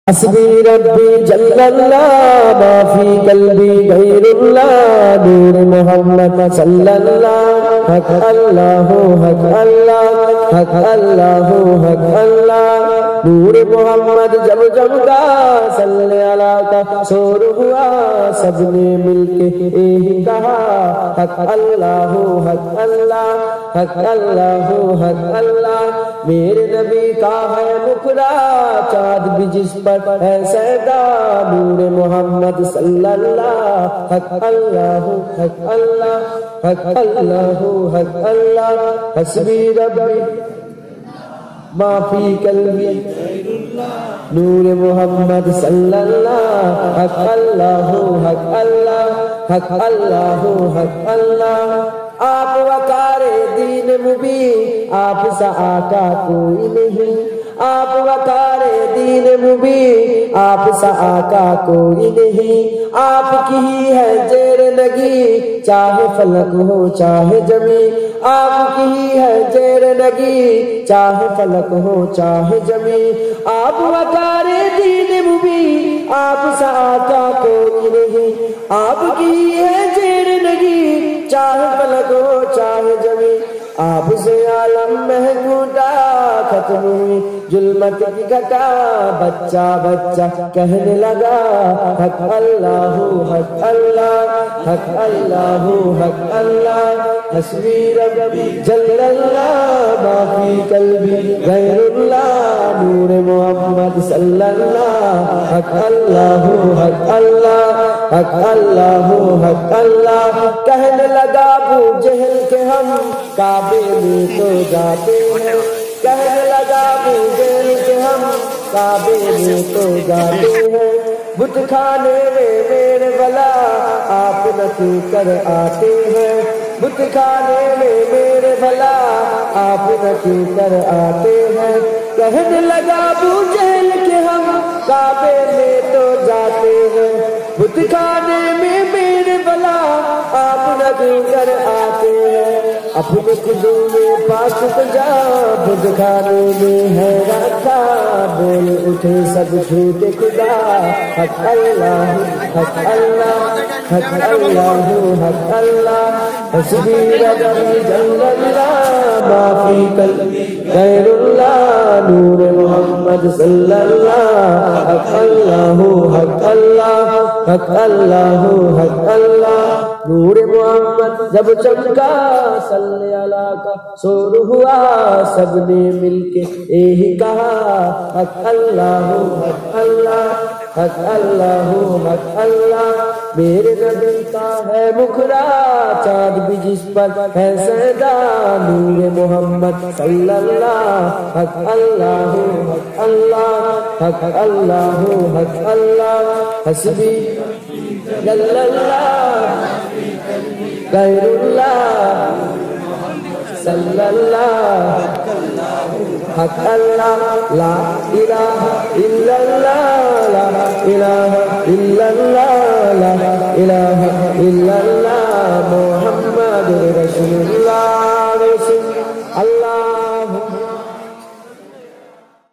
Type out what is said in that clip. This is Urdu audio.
حسبی ربی جل اللہ ما فی قلبی غیر اللہ نور محمد صلی اللہ حق اللہ حق اللہ حق اللہ حق اللہ نور محمد جب جمگا صلی اللہ کا شور ہوا سب نے مل کے یہی کہا حق اللہ حق اللہ حق اللہ حق اللہ میرے نبی کا ہے مکرا چاند بھی جس پر ہے سیدا نور محمد صلی اللہ حق اللہ حق اللہ حق اللہ حق اللہ حسبی ربی ما فی قلبی نور محمد صلی اللہ حق اللہ حق اللہ حق اللہ حق اللہ آپ وقار دین مبین آپ سا آقا کوئی نہیں آپ وقار دین مبین آپ سا آقا کوئی نہیں آپ کی ہی ہے زیر نگی چاہے فلک ہو چاہے زمین آپ کی ہی ہے زیر نگی چاہے فلک ہو چاہے زمین آپ وقار دین مبین آپ سا آقا کوئی نہیں آپ کی ہی ہے زیر نگی چاہے فلک ہو چاہے زمین آپ سے عالم محمودا ختم ہوئی ظلمت کی گھٹا بچہ بچہ کہنے لگا حق اللہ حق اللہ حق اللہ حق اللہ حسبی ربی جل اللہ ما فی قلبی غیر اللہ نور محمد صلی اللہ حق اللہ حق اللہ حق اللہ حق اللہ کہنے لگا ابو جہل کے ہم کعبے میں تو جاتے ہیں کہنے لگا ابو جہل کے ہم کعبے میں تو جاتے ہیں بت کھانے میں میرے بلا آپ نہ کیوں کر آتے ہیں بت کھانے میں میرے بلا آپ نہ کیوں کر آتے ہیں کہنے لگا ابو جہل کے ہم کعبے میں تو جاتے ہیں بت کھانے میں میرے بلا آپ نہ کیوں کر آتے ہیں اپنے خدو میں پاس تو جا بت کھانے میں ہے رکھا بول اٹھے سب جھوٹے خدا حق اللہ حق اللہ حق اللہ حق اللہ حسبی ربی جل اللہ ما فی قلبی غیر اللہ نور محمد صلی اللہ حق اللہ حق اللہ حق اللہ حق اللہ نور محمد جب چمکا صلی اللہ کا شور ہوا سب نے مل کے یہی کہا حق اللہ حق اللہ حق اللہ حق اللہ میرے نبی کا ہے مکھرا چاند بھی جس پر ہے سیدا نور محمد صلی اللہ حق اللہ حق اللہ حق اللہ حق اللہ حسبی جل اللہ غیر اللہ صلی اللہ حق اللہ لا الہ الا اللہ لا الہ الا اللہ لا الہ الا اللہ